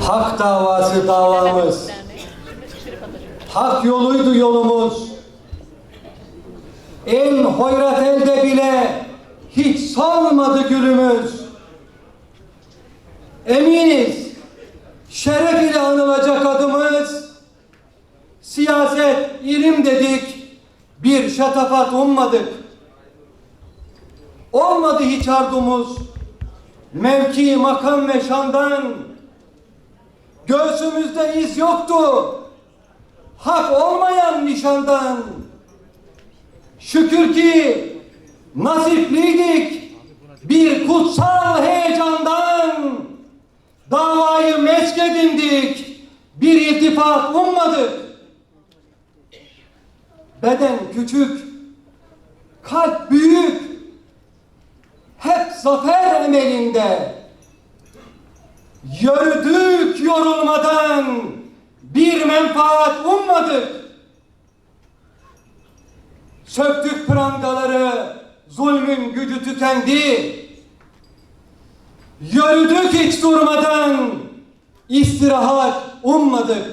Hak davası davamız, hak yoluydu yolumuz. En hoyrat elde bile hiç solmadı gülümüz. Eminiz şeref ile anılacak adımız. Siyaset ilim dedik, bir şatafat ummadık. Olmadı hiç ardumuz, mevki, makam ve şandan. Göğsümüzde iz yoktu, hak olmayan nişandan. Şükür ki nasipliydik bir kutsal heyecandan. Davayı meşk edindik, bir iltifat ummadık. Beden küçük, kalp büyük, hep zafer emelinde. Yürüdük yorulmadan, bir menfaat ummadık. Söktük prangaları, zulmün gücü tükendi. Yürüdük hiç durmadan, istirahat ummadık.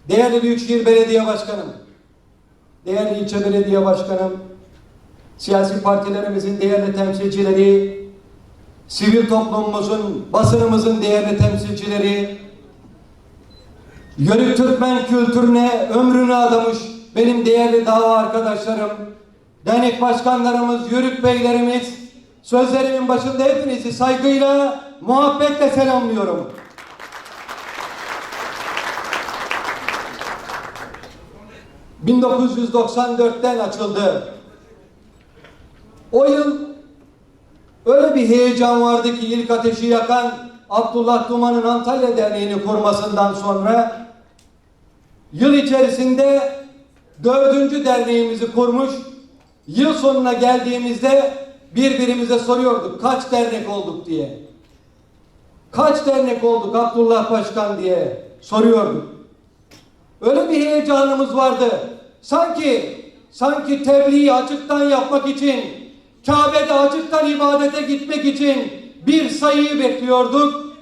Değerli Büyükşehir Belediye Başkanım, değerli ilçe belediye başkanım, siyasi partilerimizin değerli temsilcileri, sivil toplumumuzun, basınımızın değerli temsilcileri, Yörük Türkmen kültürüne ömrünü adamış benim değerli dava arkadaşlarım, dernek başkanlarımız, yörük beylerimiz, sözlerimin başında hepinizi saygıyla, muhabbetle selamlıyorum. ...1994'ten açıldı. O yıl öyle bir heyecan vardı ki ilk ateşi yakan Abdullah Duman'ın Antalya Derneği'ni kurmasından sonra yıl içerisinde 4. derneğimizi kurmuş. Yıl sonuna geldiğimizde birbirimize soruyorduk kaç dernek olduk diye. Kaç dernek olduk Abdullah Başkan diye soruyorduk. Öyle bir heyecanımız vardı. Sanki tebliği açıktan yapmak için, Kabe'de açıktan ibadete gitmek için bir sayıyı bekliyorduk.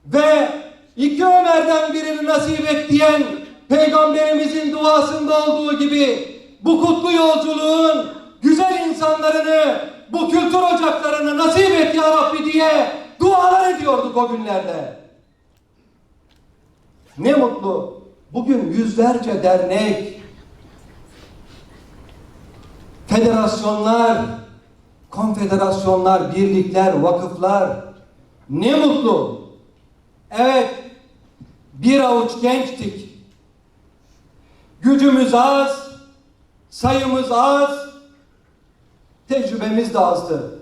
Ve 2 Ömer'den birini nasip et diyen Peygamberimizin duasında olduğu gibi bu kutlu yolculuğun güzel insanlarını bu kültür ocaklarına nasip et ya Rabbi diye dualar ediyorduk o günlerde. Ne mutlu. Bugün yüzlerce dernek, federasyonlar, konfederasyonlar, birlikler, vakıflar. Ne mutlu. Evet, bir avuç gençtik. Gücümüz az, sayımız az, tecrübemiz de azdı.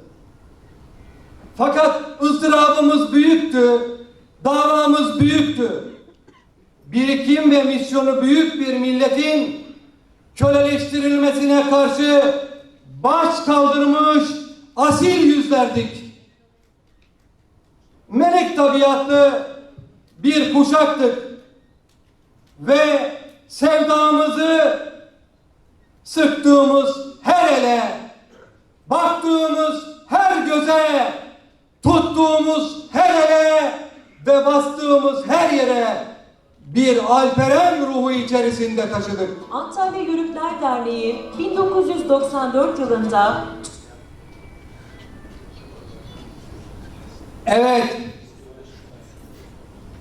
Fakat ızdırabımız büyüktü, davamız büyüktü. Birikim ve misyonu büyük bir milletin köleleştirilmesine karşı baş kaldırmış asil yüzlerdik. Melek tabiatlı bir kuşaktık ve sevdamızı sıktığımız her ele, baktığımız her göze, tuttuğumuz her ele ve bastığımız her yere bir alperen ruhu içerisinde taşıdık. Antalya Yörükler Derneği 1994 yılında evet,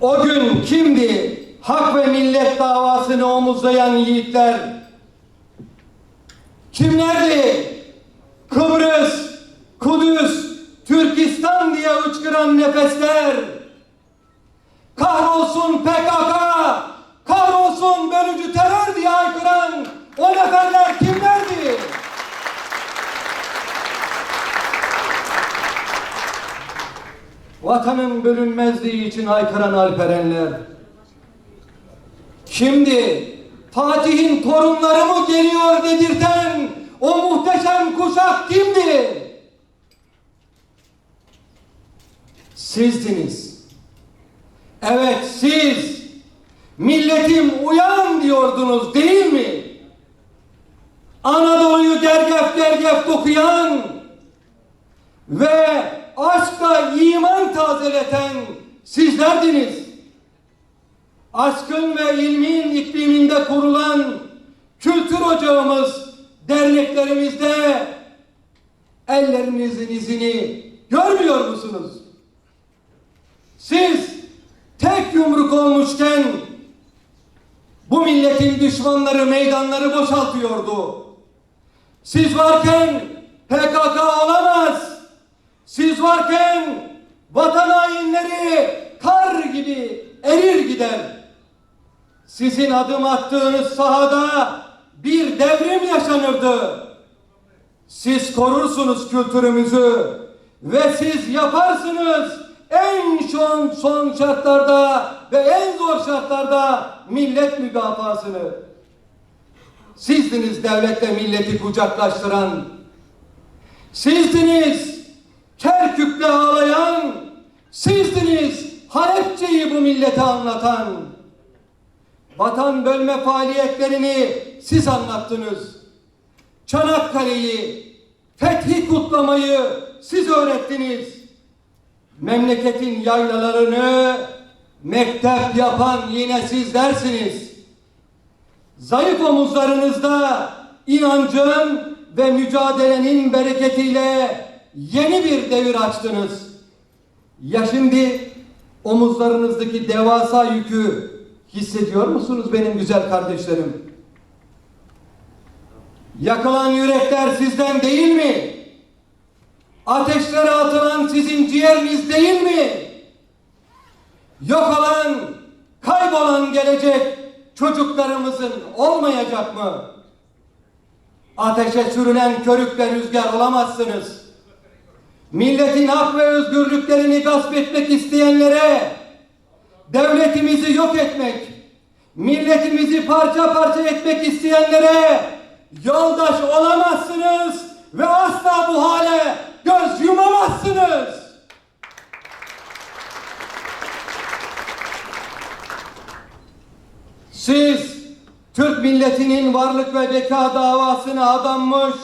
o gün kimdi hak ve millet davasını omuzlayan yiğitler? Kimlerdi? Kıbrıs, Kudüs, Türkistan diye hıçkıran nefesler. Kahrolsun PKK, kahrolsun bölücü terör diye haykıran o neferler kimlerdi? Vatanın bölünmezliği için haykıran alperenler. Şimdi Fatih'in torunları mı geliyor dedirten o muhteşem kuşak kimdi? Sizdiniz. Evet, siz milletim uyan diyordunuz değil mi? Anadolu'yu gergef gergef dokuyan ve aşkla iman tazeleten sizlerdiniz. Aşkın ve ilmin ikliminde kurulan kültür ocağımız, derneklerimizde ellerinizin izini görmüyor musunuz? Siz tek yumruk olmuşken bu milletin düşmanları meydanları boşaltıyordu. Siz varken PKK olamaz. Siz varken vatan hainleri kar gibi erir gider. Sizin adım attığınız sahada bir devrim yaşanırdı. Siz korursunuz kültürümüzü ve siz yaparsınız en son şartlarda ve en zor şartlarda millet müdafasını. Sizdiniz devletle milleti kucaklaştıran. Sizdiniz Kerkük'te ağlayan. Sizdiniz Halepçe'yi bu millete anlatan. Vatan bölme faaliyetlerini siz anlattınız. Çanakkale'yi, fethi kutlamayı siz öğrettiniz. Memleketin yaylalarını mektep yapan yine sizlersiniz. Zayıf omuzlarınızda inancın ve mücadelenin bereketiyle yeni bir devir açtınız. Ya şimdi omuzlarınızdaki devasa yükü hissediyor musunuz benim güzel kardeşlerim? Yakılan yürekler sizden değil mi? Ateşlere atılan sizin ciğeriniz değil mi? Yok olan, kaybolan gelecek çocuklarımızın olmayacak mı? Ateşe sürülen körükle rüzgar olamazsınız. Milletin hak ve özgürlüklerini gasp etmek isteyenlere, devletimizi yok etmek, milletimizi parça parça etmek isteyenlere yoldaş olamazsınız ve asla bu hale göz yumamazsınız. Siz Türk milletinin varlık ve beka davasına adanmış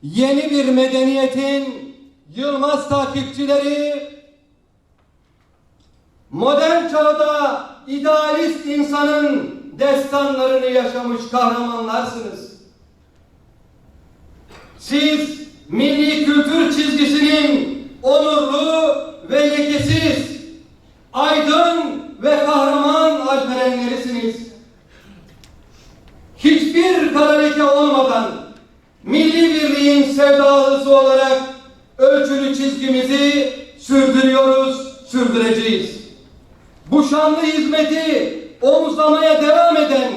yeni bir medeniyetin yılmaz takipçileri, modern çağda idealist insanın destanlarını yaşamış kahramanlarsınız. Siz milli kültür çizgisinin onurlu ve lekesiz, aydın ve kahraman alperenlerisiniz. Hiçbir kara leke olmadan milli birliğin sevdalısı olarak ölçülü çizgimizi sürdürüyoruz, sürdüreceğiz. Bu şanlı hizmeti omuzlamaya devam eden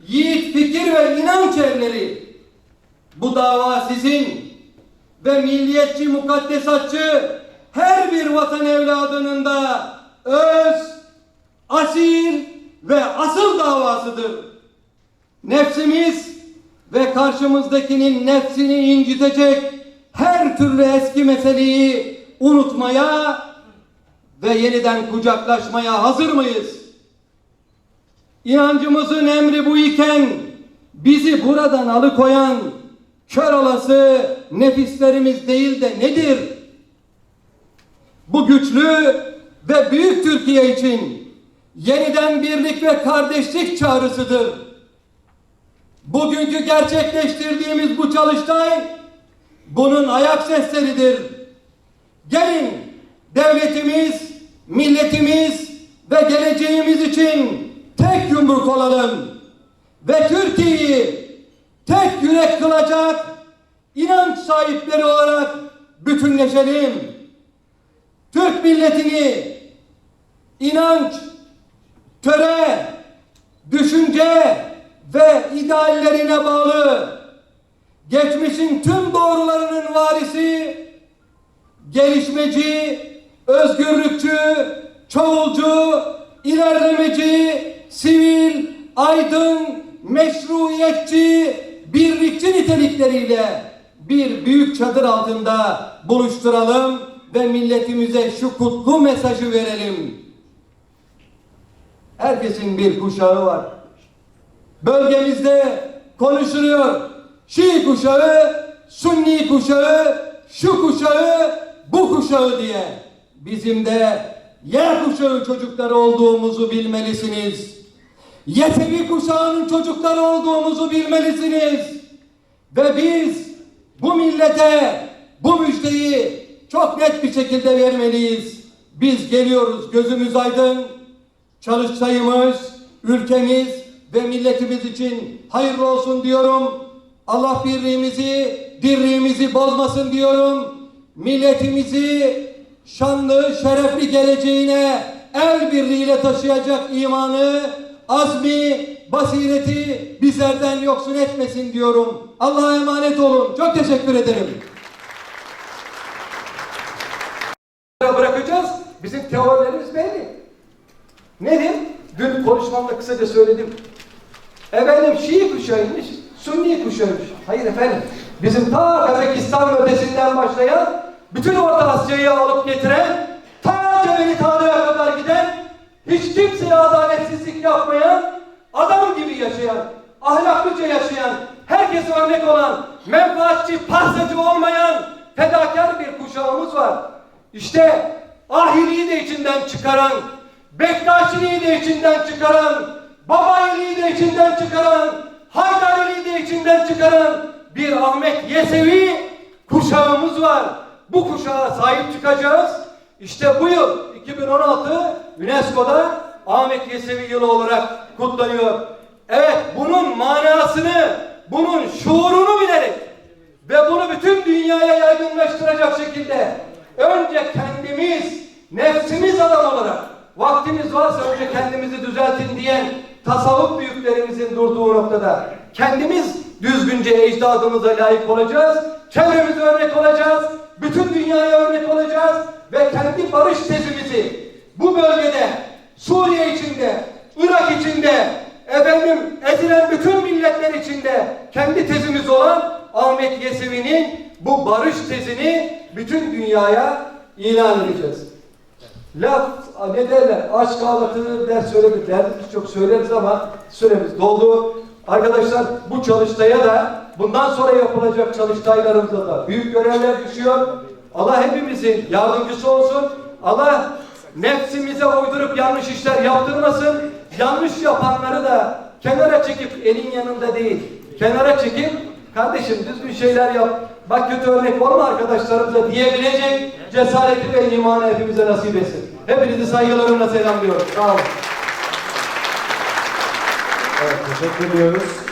yiğit fikir ve inanç erleri, bu dava sizin ve milliyetçi mukaddesatçı her bir vatan evladının da öz, asil ve asıl davasıdır. Nefsimiz ve karşımızdakinin nefsini incitecek her türlü eski meseleyi unutmaya ve yeniden kucaklaşmaya hazır mıyız? İnancımızın emri bu iken bizi buradan alıkoyan kör olası nefislerimiz değil de nedir? Bu güçlü ve büyük Türkiye için yeniden birlik ve kardeşlik çağrısıdır. Bugünkü gerçekleştirdiğimiz bu çalıştay bunun ayak sesleridir. Gelin devletimiz, milletimiz ve geleceğimiz için tek yumruk olalım ve Türkiye'yi tek yürek kılacak inanç sahipleri olarak bütünleşelim. Türk milletini inanç, töre, düşünce ve ideallerine bağlı geçmişin tüm doğrularının varisi, gelişmeci, özgürlükçü, çoğulcu, ilerlemeci, sivil, aydın, meşruiyetçi, birlikçi nitelikleriyle bir büyük çadır altında buluşturalım ve milletimize şu kutlu mesajı verelim. Herkesin bir kuşağı var. Bölgemizde konuşuluyor. Şii kuşağı, Sünni kuşağı, şu kuşağı, bu kuşağı diye. Bizim de Y kuşağı çocukları olduğumuzu bilmelisiniz. Yeteneği kuşağının çocukları olduğumuzu bilmelisiniz. Ve biz bu millete bu müjdeyi çok net bir şekilde vermeliyiz. Biz geliyoruz, gözümüz aydın. Çalıştayımız, ülkemiz ve milletimiz için hayırlı olsun diyorum. Allah birliğimizi, dirliğimizi bozmasın diyorum. Milletimizi şanlı, şerefli geleceğine el birliğiyle taşıyacak imanı, azmi, basireti bizlerden yoksun etmesin diyorum. Allah'a emanet olun. Çok teşekkür ederim. Bırakacağız. Bizim teorilerimiz belli. Nedir? Dün konuşmamda kısaca söyledim. Efendim Şii kuşağıymış, Sünni kuşağıymış. Hayır efendim. Bizim ta Kazakistan ötesinden başlayan, bütün Orta Asya'yı alıp getiren, ta Cebeli Tarık'a kadar giden, hiç kimseye adaletsizlik yapmayan, adam gibi yaşayan, ahlaklıca yaşayan, herkese örnek olan, menfaatçi, parsacı olmayan, fedakar bir kuşağımız var. İşte ahiliği de içinden çıkaran, Bektaşiliği de içinden çıkaran, Babayiliği de içinden çıkaran, Haydariliği de içinden çıkaran bir Ahmet Yesevi kuşağımız var. Bu kuşağa sahip çıkacağız. İşte bu yıl 2016 UNESCO'da Ahmet Yesevi yılı olarak kutlanıyor. Evet, bunun manasını, bunun şuurunu bilerek ve bunu bütün dünyaya yaygınlaştıracak şekilde önce kendimiz, nefsimiz adam olarak, vaktimiz varsa önce kendimizi düzeltin diyen tasavvuf büyüklerimizin durduğu noktada kendimiz düzgünce ecdadımıza layık olacağız, çevremize örnek olacağız, bütün dünyaya örnek olacağız ve kendi barış tezimizi bu bölgede, Suriye içinde, Irak içinde, efendim ezilen bütün milletler içinde kendi tezimiz olan Ahmet Yesevi'nin bu barış tezini bütün dünyaya ilan edeceğiz. Laf ne derler? Aşk ağlatır der söyledik. Derdimiz çok söyleriz ama süremiz doldu. Arkadaşlar bu çalıştaya da bundan sonra yapılacak çalıştaylarımızda da büyük görevler düşüyor. Allah hepimizin yardımcısı olsun. Allah nefsimize uydurup yanlış işler yaptırmasın. Yanlış yapanları da kenara çekip elin yanında değil, kenara çekip kardeşim düzgün şeyler yap, bak kötü örnek olma arkadaşlarımıza diyebilecek cesareti ve imanı hepimize nasip etsin. Hepinizi saygılarımla selamlıyorum. Sağ olun. Evet, teşekkür ediyoruz.